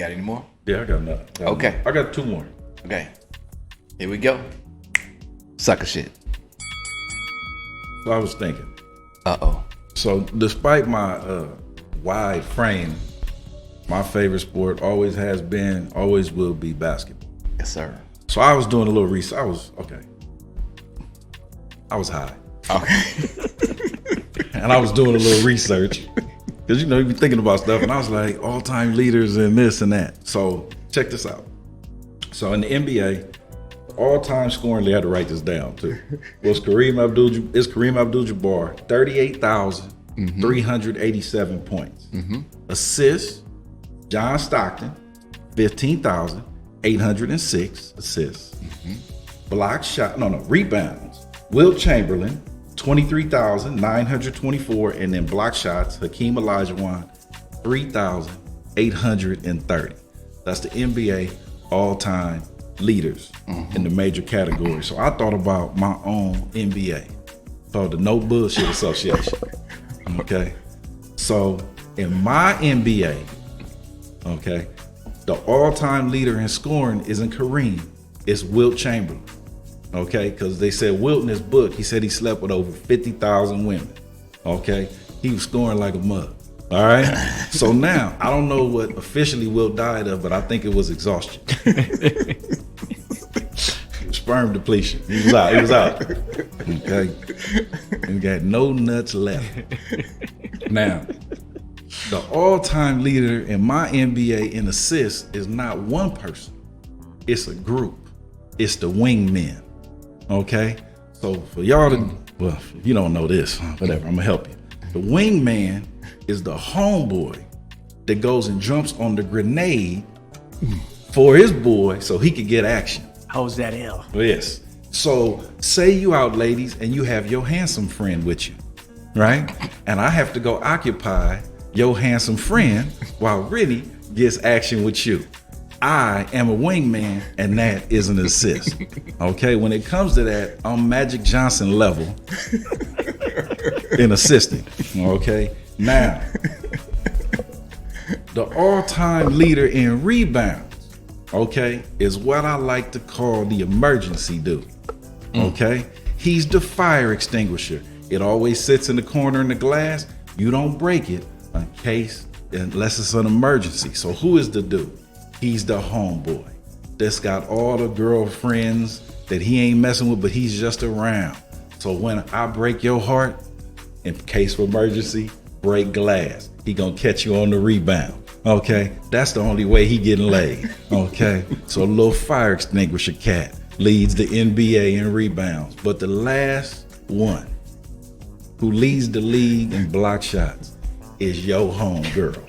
got any more? Yeah, I got nothing. Okay. I got 2 more. Okay. Here we go. Sucker shit. So I was thinking. Uh-oh. So despite my wide frame, my favorite sport always has been, always will be basketball. Yes, sir. So I was doing a little research. I was high. Okay. And I was doing a little research. Because, you be thinking about stuff. And I was like, all-time leaders and this and that. So check this out. So in the NBA, all-time scoring, they had to write this down too, was Kareem Abdul-Jabbar, 38,387 points. Assists, John Stockton, 15,806 assists. Rebounds, Wilt Chamberlain, 23,924, and then block shots, Hakeem Olajuwon, 3,830. That's the NBA all-time leaders in the major categories. So I thought about my own NBA, called the No Bullshit Association. Okay, so in my NBA, okay, the all-time leader in scoring isn't Kareem, it's Wilt Chamberlain. Okay, because they said Wilt in his book, he said he slept with over 50,000 women. Okay, he was scoring like a mug. All right, so now I don't know what officially Wilt died of, but I think it was exhaustion. Sperm depletion. He was out. Okay, he got no nuts left. Now, the all-time leader in my NBA in assists is not one person. It's a group. It's the wingmen. Okay, so for y'all to, well, if you don't know this, whatever, I'm gonna help you. The wingman is the homeboy that goes and jumps on the grenade for his boy so he could get action. How's that hell? Yes. So say you out, ladies, and you have your handsome friend with you, right? And I have to go occupy your handsome friend while Rennie gets action with you. I am a wingman, and that is an assist. Okay, when it comes to that, I'm Magic Johnson level in assisting. Okay, now the all-time leader in rebounds, okay, is what I like to call the emergency dude. Okay, he's the fire extinguisher. It always sits in the corner in the glass. You don't break it unless it's an emergency. So who is the dude? He's the homeboy that's got all the girlfriends that he ain't messing with, but he's just around. So when I break your heart, in case of emergency, break glass. He gonna catch you on the rebound. Okay, that's the only way he getting laid. Okay, so a little fire extinguisher cat leads the NBA in rebounds, but the last one who leads the league in block shots is your homegirl.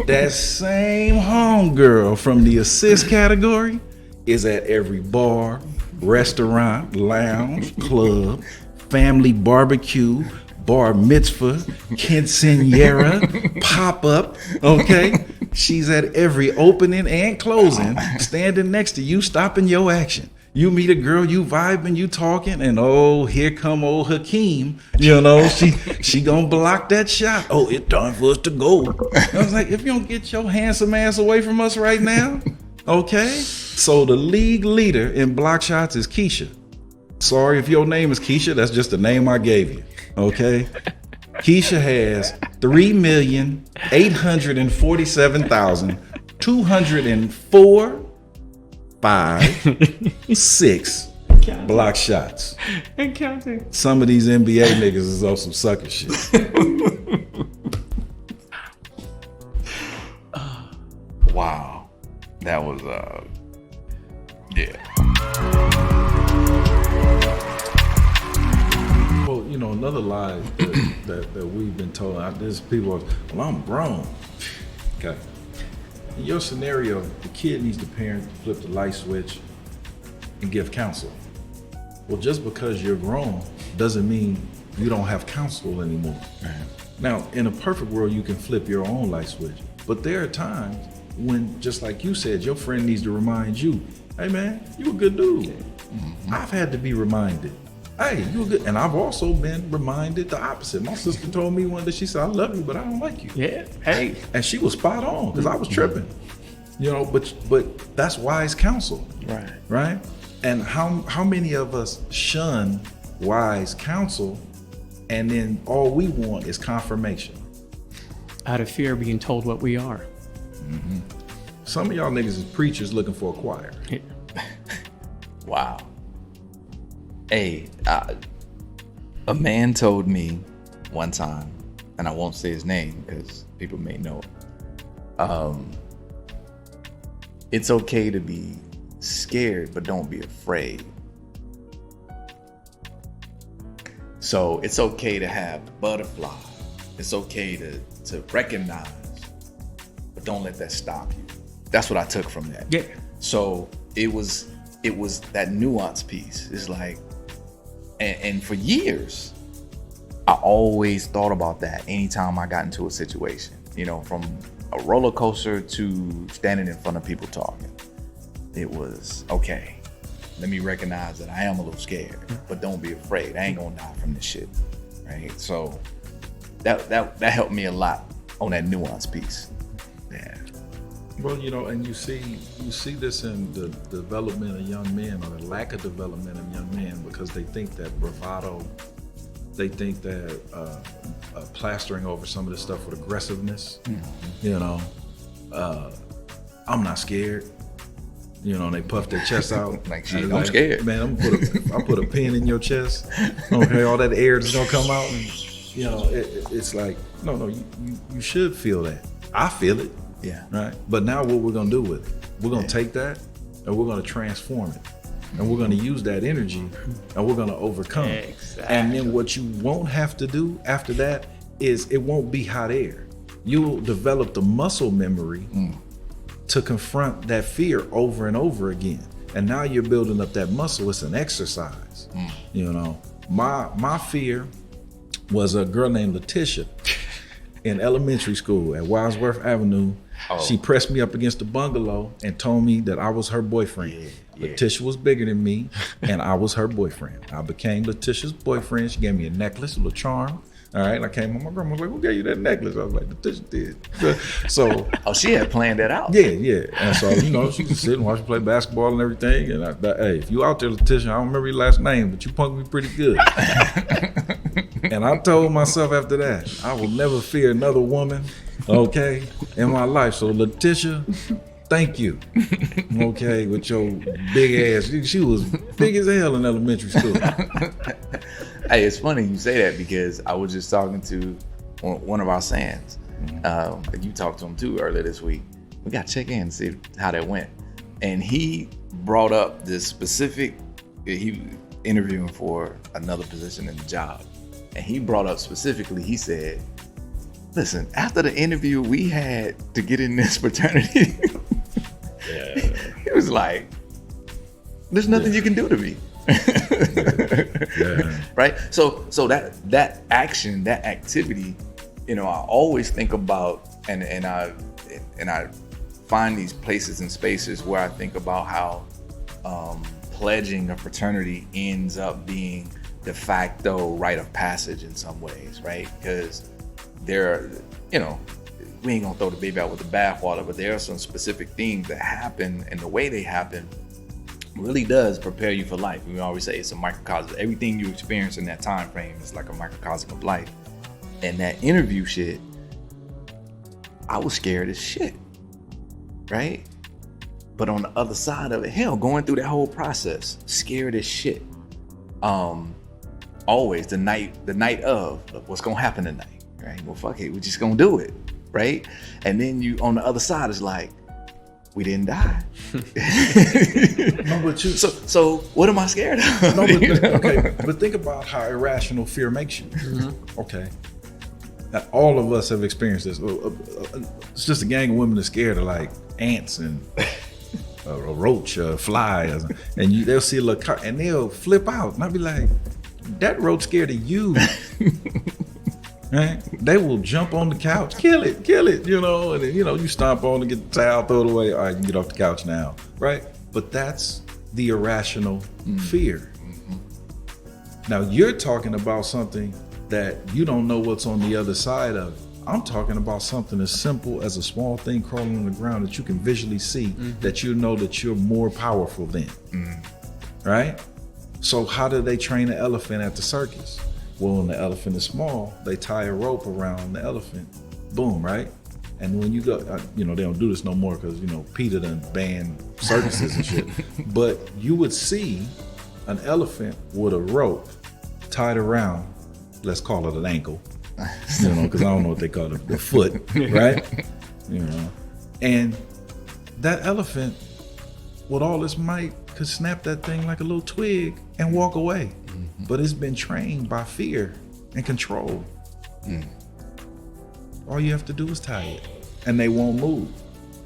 That same homegirl from the assist category is at every bar, restaurant, lounge, club, family barbecue, bar mitzvah, quinceañera, pop-up, okay? She's at every opening and closing, standing next to you, stopping your action. You meet a girl, you vibing, you talking, and oh, here come old Hakeem. You know, she gonna block that shot. Oh, it's time for us to go. I was like, if you don't get your handsome ass away from us right now, okay? So the league leader in block shots is Keisha. Sorry if your name is Keisha, that's just the name I gave you, okay? Keisha has 3,847,204 5, 6 block shots. And counting. Some of these NBA niggas is on some sucker shit. Wow. That was, yeah. Well, you know, another lie that we've been told, there's people, well, I'm grown. Okay. In your scenario, the kid needs the parent to flip the light switch and give counsel. Well, just because you're grown doesn't mean you don't have counsel anymore. Now, in a perfect world, you can flip your own light switch. But there are times when, just like you said, your friend needs to remind you, hey man, you a good dude. Mm-hmm. I've had to be reminded. Hey, you a good, and I've also been reminded the opposite. My sister told me one day, she said, I love you, but I don't like you. Yeah, hey. And she was spot on, because I was tripping. You know, but that's wise counsel. Right. Right? And how many of us shun wise counsel, and then all we want is confirmation? Out of fear of being told what we are. Some of y'all niggas is preachers looking for a choir. Wow. Hey, a man told me one time, and I won't say his name because people may know it. It's okay to be scared, but don't be afraid. So it's okay to have the butterfly. It's okay to recognize, but don't let that stop you. That's what I took from that. Yeah. So it was that nuance piece. It's like, and for years, I always thought about that anytime I got into a situation, you know, from a roller coaster to standing in front of people talking. It was, okay, let me recognize that I am a little scared, but don't be afraid. I ain't gonna die from this shit, right? So that helped me a lot on that nuance piece. Yeah. Well, you know, and you see this in the development of young men, or the lack of development of young men, because they think that bravado, they think that plastering over some of this stuff with aggressiveness, you know, I'm not scared. You know, and they puff their chest out. Like, shit, I'm scared. Man, I'll put a pin in your chest. Okay, all that air is gonna come out, and you know, it's like, no, you should feel that. I feel it. Yeah. Right. But now what we're gonna do with it? We're gonna take that and we're gonna transform it. And we're gonna use that energy and we're gonna overcome. Exactly. And then what you won't have to do after that is it won't be hot air. You'll develop the muscle memory to confront that fear over and over again. And now you're building up that muscle. It's an exercise. You know, my fear was a girl named Letitia in elementary school at Wadsworth Avenue. She pressed me up against the bungalow and told me that I was her boyfriend. Letitia was bigger than me, and I was her boyfriend. I became Letitia's boyfriend. She gave me a necklace, a little charm. All right, and I came home. My grandma was like, "Who gave you that necklace?" I was like, "Letitia did." So, she had planned that out. Yeah. And so, you know, she could sit and watch me play basketball and everything. And hey, if you out there, Letitia, I don't remember your last name, but you punked me pretty good. And I told myself after that, I will never fear another woman, okay, in my life. So Letitia, thank you, okay, with your big ass. She was big as hell in elementary school. Hey, it's funny you say that because I was just talking to one of our Sands. You talked to him too earlier this week. We got to check in and see how that went. And he brought up this specific, he was interviewing for another position in the job. And he brought up specifically, he said, listen, after the interview we had to get in this fraternity, he was like, there's nothing you can do to me. Right? So that action, that activity, you know, I always think about, and I find these places and spaces where I think about how pledging a fraternity ends up being de facto rite of passage in some ways, right? Because there are, you know, we ain't gonna throw the baby out with the bathwater, but there are some specific things that happen, and the way they happen really does prepare you for life. We always say it's a microcosm. Everything you experience in that time frame is like a microcosm of life. And that interview shit, I was scared as shit, right? But on the other side of it, hell, going through that whole process, scared as shit. Always the night of, look, what's gonna happen tonight, right? Well, fuck it, we're just gonna do it, right? And then you on the other side is like, we didn't die. No, but you. So what am I scared of? No, but, okay, but think about how irrational fear makes you. Okay, now, all of us have experienced this. It's just a gang of women that's scared of like ants and a roach, a fly, and they'll see a little car and they'll flip out, and I'll be like, that roach scared of you. Right? They will jump on the couch, kill it, you know, and then, you know, you stomp on and get the towel, throw it away. All right, you can get off the couch now, right? But that's the irrational fear. Now you're talking about something that you don't know what's on the other side of it. I'm talking about something as simple as a small thing crawling on the ground that you can visually see, that you know that you're more powerful than. Right? So how do they train an elephant at the circus? Well, when the elephant is small, they tie a rope around the elephant. Boom, right? And when you go, they don't do this no more because, PETA done banned circuses and shit. But you would see an elephant with a rope tied around, let's call it an ankle, because I don't know what they call it, the foot, right? And that elephant, with all its might, could snap that thing like a little twig and walk away. But it's been trained by fear and control. All you have to do is tie it, and they won't move.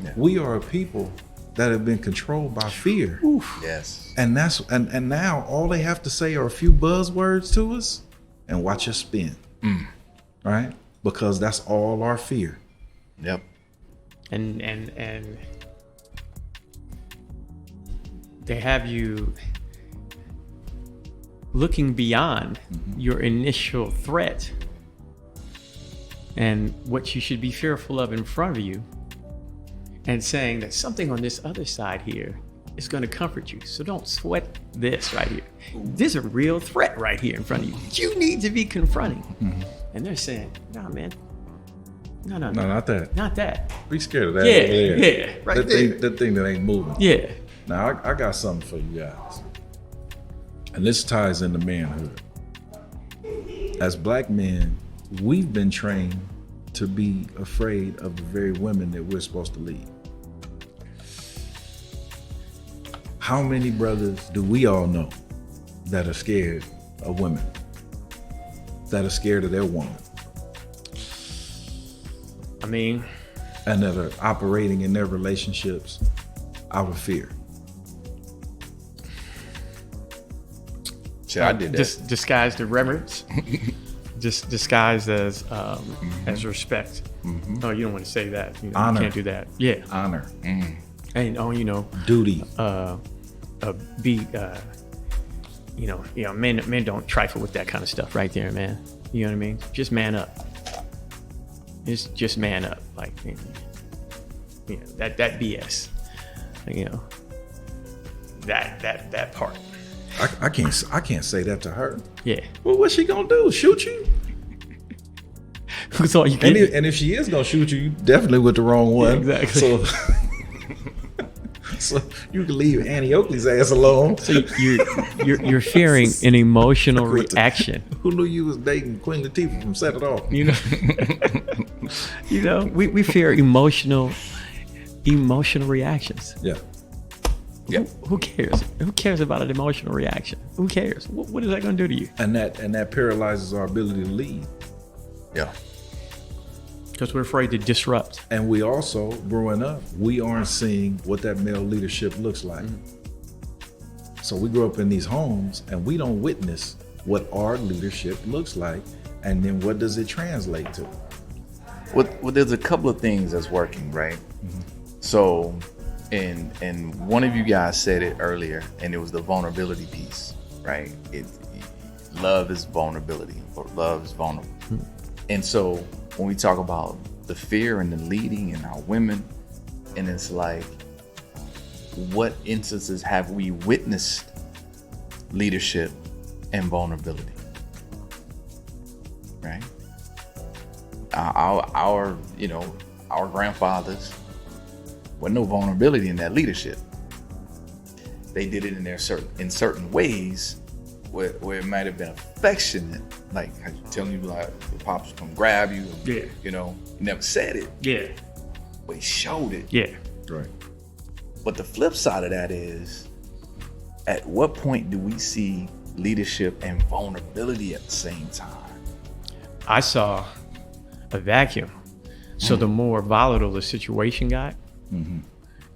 Yeah. We are a people that have been controlled by fear. Oof. Yes. And that's and now all they have to say are a few buzzwords to us and watch us spin. Right? Because that's all our fear. Yep. And they have you looking beyond your initial threat and what you should be fearful of in front of you, and saying that something on this other side here is going to comfort you. So don't sweat this right here. There's a real threat right here in front of you. You need to be confronting. And they're saying, nah, man. No, not that. Not that. Be scared of that. Yeah, right that there. That thing that ain't moving. Yeah. Now, I got something for you guys. And this ties into manhood. As black men, we've been trained to be afraid of the very women that we're supposed to lead. How many brothers do we all know that are scared of women? That are scared of their woman? I mean, and that are operating in their relationships out of fear. I did that. Disguised as reverence, just disguised as respect. No, you don't want to say that. Honor. You can't do that. Yeah. Honor. And duty. Men don't trifle with that kind of stuff right there, man. You know what I mean? Just man up. Just man up. Like, that BS. That part. I can't say that to her. Yeah. Well, what's she gonna do? Shoot you? That's all you can. And if she is gonna shoot you, definitely with the wrong one. Yeah, exactly. So you can leave Annie Oakley's ass alone. So you're fearing an emotional reaction. Who knew you was dating Queen Latifah from Set It Off? We fear emotional reactions. Yeah. Yeah. Who cares? Who cares about an emotional reaction? Who cares? What is that going to do to you? And that paralyzes our ability to lead. Yeah. Because we're afraid to disrupt. And we also, growing up, we aren't seeing what that male leadership looks like. So we grow up in these homes and we don't witness what our leadership looks like. And then what does it translate to? Well, there's a couple of things that's working, right? So, and one of you guys said it earlier, and it was the vulnerability piece, right? Love is vulnerability, or love is vulnerable. And so when we talk about the fear and the leading in our women, and it's like, what instances have we witnessed leadership and vulnerability, right? Our grandfathers, wasn't no vulnerability in that leadership. They did it in certain ways where it might have been affectionate, like telling you like the pops would come grab you. Yeah. He never said it. Yeah. But he showed it. Yeah. Right. But the flip side of that is, at what point do we see leadership and vulnerability at the same time? I saw a vacuum. So the more volatile the situation got,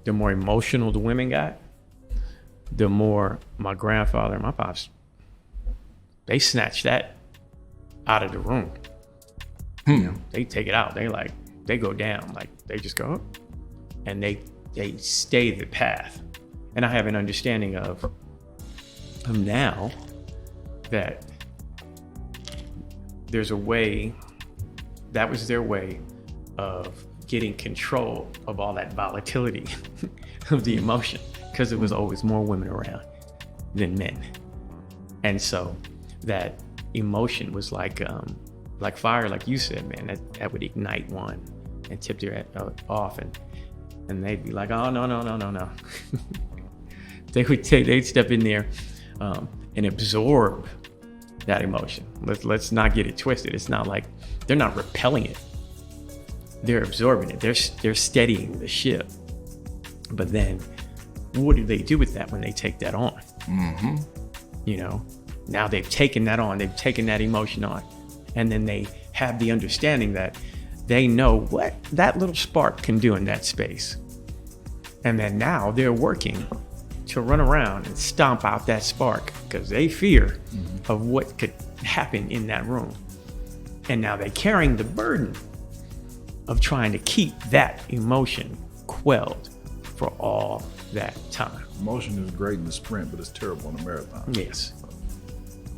the more emotional the women got, the more my grandfather and my pops, they snatched that out of the room. They take it out. They go down. Like, they just go up and they stay the path. And I have an understanding of now that there's a way that was their way of getting control of all that volatility of the emotion, because there was always more women around than men. And so that emotion was like fire, like you said, man, that would ignite one and tip their head off, and they'd be like, oh, no. They'd step in there and absorb that emotion. Let's not get it twisted. It's not like they're not repelling it. They're absorbing it. They're steadying the ship. But then what do they do with that when they take that on? Mm-hmm. You know, now they've taken that on, they've taken that emotion on, and then they have the understanding that they know what that little spark can do in that space. And then now they're working to run around and stomp out that spark because they fear of what could happen in that room. And now they're carrying the burden of trying to keep that emotion quelled for all that time. Emotion is great in the sprint, but it's terrible in the marathon. Yes.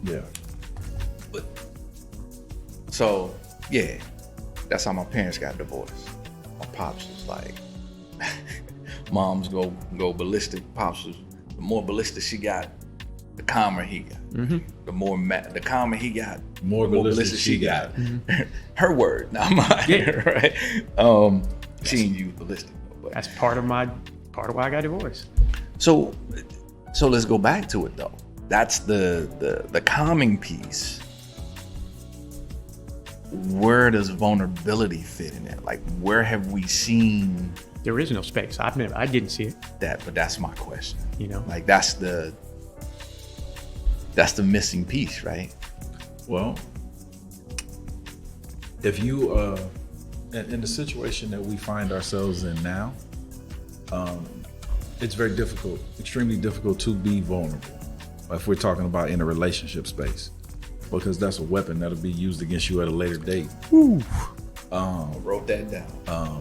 Yeah. So, yeah, that's how my parents got divorced. My pops was like, moms go ballistic. Pops was, the more ballistic she got, the calmer he got. Mm-hmm. The calmer he got, more ballistic she got. Mm-hmm. Her word, not mine. Yeah. Right? She didn't use ballistic. But. That's part of why I got divorced. So let's go back to it though. That's the calming piece. Where does vulnerability fit in it? Like, where have we seen? There is no space. I didn't see it. But that's my question. You know, like that's the missing piece, right? Well, if you in the situation that we find ourselves in now, it's very difficult, extremely difficult to be vulnerable. If we're talking about in a relationship space, because that's a weapon that'll be used against you at a later date. I wrote that down.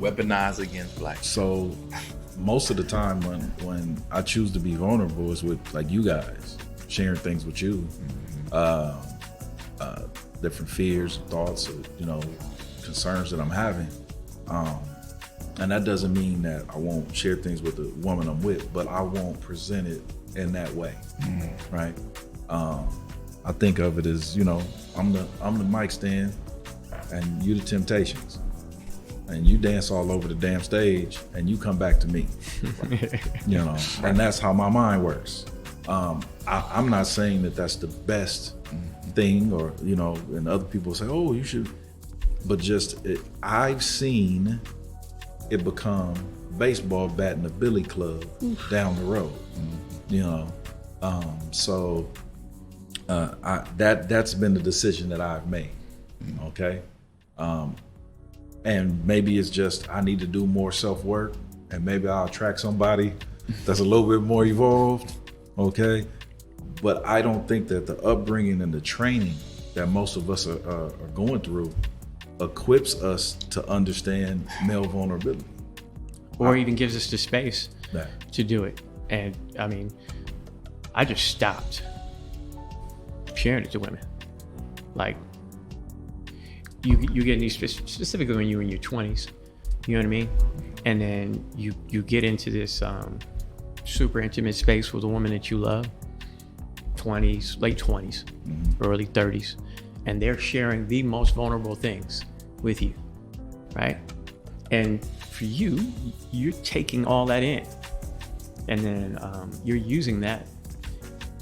Weaponized against black. So most of the time when I choose to be vulnerable is with like you guys, sharing things with you, different fears, thoughts, concerns that I'm having. And that doesn't mean that I won't share things with the woman I'm with, but I won't present it in that way, right? I think of it as, I'm the mic stand and you the Temptations. And you dance all over the damn stage and you come back to me, and that's how my mind works. I'm not saying that that's the best thing or, and other people say, oh, you should, but I've seen it become baseball bat in a billy club down the road, so that's been the decision that I've made, okay? And maybe it's just I need to do more self-work and maybe I'll attract somebody that's a little bit more evolved, okay? But I don't think that the upbringing and the training that most of us are going through equips us to understand male vulnerability. Or even gives us the space to do it. And I mean, I just stopped sharing it to women. Like, you get in these, specifically when you're in your 20s, you know what I mean? And then you get into this super intimate space with a woman that you love, 20s, late 20s, early 30s, and they're sharing the most vulnerable things with you, right? And for you, you're taking all that in, and then you're using that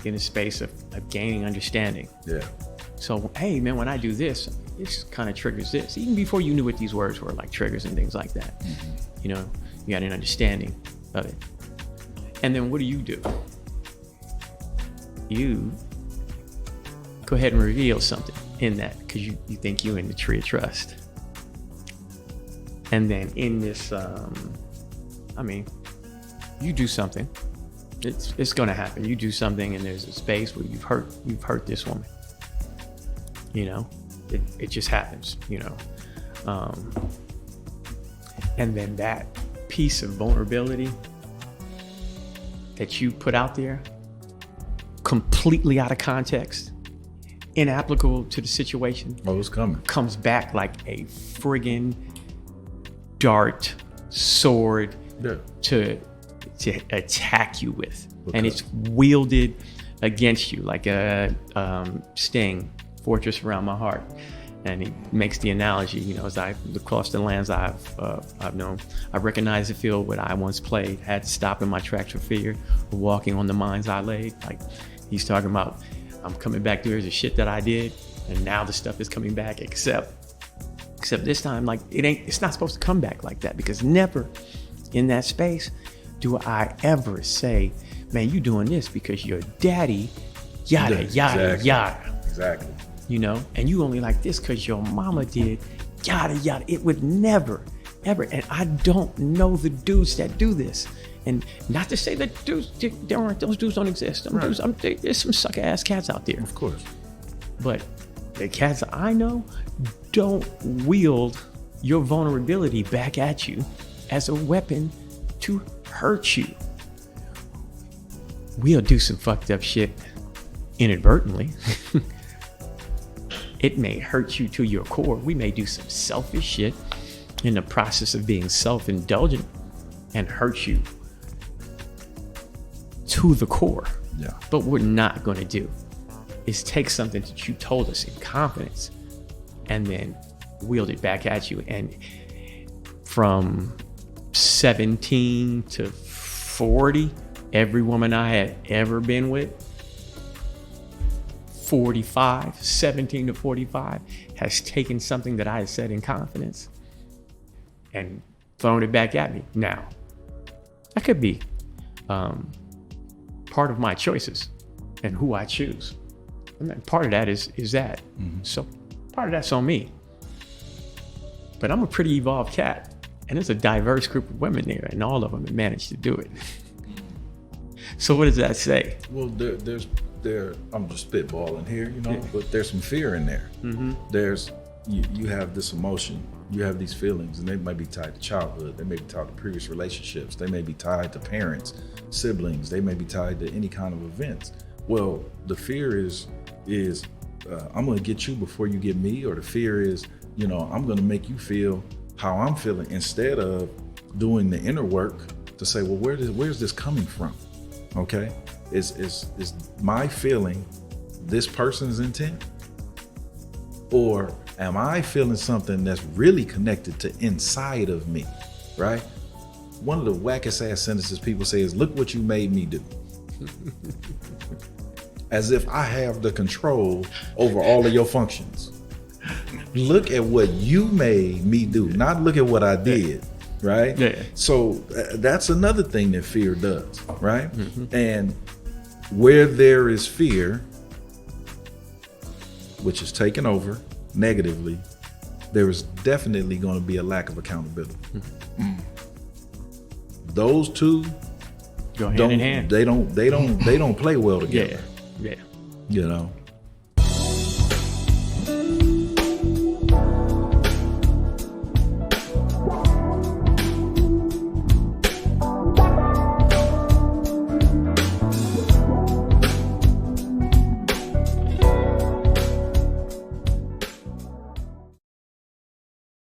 in a space of gaining understanding. Yeah. So, hey man, when I do this kind of triggers this. Even before you knew what these words were, like triggers and things like that. You got an understanding of it. And then what do? You go ahead and reveal something in that because you think you're in the tree of trust. And then in this, you do something. It's going to happen. You do something, and there's a space where you've hurt this woman. It just happens. And then that piece of vulnerability that you put out there, completely out of context, inapplicable to the situation Oh, it's coming. comes back like a friggin' dart, sword Yeah. to attack you with. Okay. And it's wielded against you like a sting, fortress around my heart. And he makes the analogy, you know, as I across the lands I've known, I recognize the field where I once played, had to stop in my tracks for fear of walking on the mines I laid. Like he's talking about, I'm coming back through the shit that I did, and now the stuff is coming back, except this time, like it's not supposed to come back like that, because never in that space do I ever say, man, you doing this because your daddy, yada, yada, yada. Exactly. You know, and you only like this because your mama did, yada, yada. It would never, ever. And I don't know the dudes that do this. And not to say that dudes, those dudes don't exist. Them Right. dudes, there's some sucker ass cats out there. Of course. But the cats I know don't wield your vulnerability back at you as a weapon to hurt you. We'll do some fucked up shit inadvertently. It may hurt you to your core. We may do some selfish shit in the process of being self-indulgent and hurt you to the core. Yeah. But what we're not going to do is take something that you told us in confidence and then wield it back at you. And from 17 to 40, every woman I had ever been with, 17 to 45, has taken something that I had said in confidence and thrown it back at me. Now, that could be part of my choices and who I choose. And then part of that is that. Mm-hmm. So part of that's on me. But I'm a pretty evolved cat, and there's a diverse group of women there, and all of them have managed to do it. So what does that say? Well, I'm just spitballing here, you know, Yeah. but there's some fear in there. Mm-hmm. There's, you have this emotion, you have these feelings, and they might be tied to childhood. They may be tied to previous relationships. They may be tied to parents, siblings. They may be tied to any kind of events. Well, the fear is I'm going to get you before you get me, or the fear is, you know, I'm going to make you feel how I'm feeling, instead of doing the inner work to say, well, where's this coming from? Okay. Is my feeling this person's intent? Or am I feeling something that's really connected to inside of me, right? One of the wackest ass sentences people say is, look what you made me do. As if I have the control over all of your functions. Look at what you made me do, not look at what I did, right? Yeah. So that's another thing that fear does, right? Mm-hmm. And where there is fear, which is taken over negatively, there is definitely going to be a lack of accountability. Mm-hmm. Those two Go hand in hand. They don't play well together. Yeah. You know.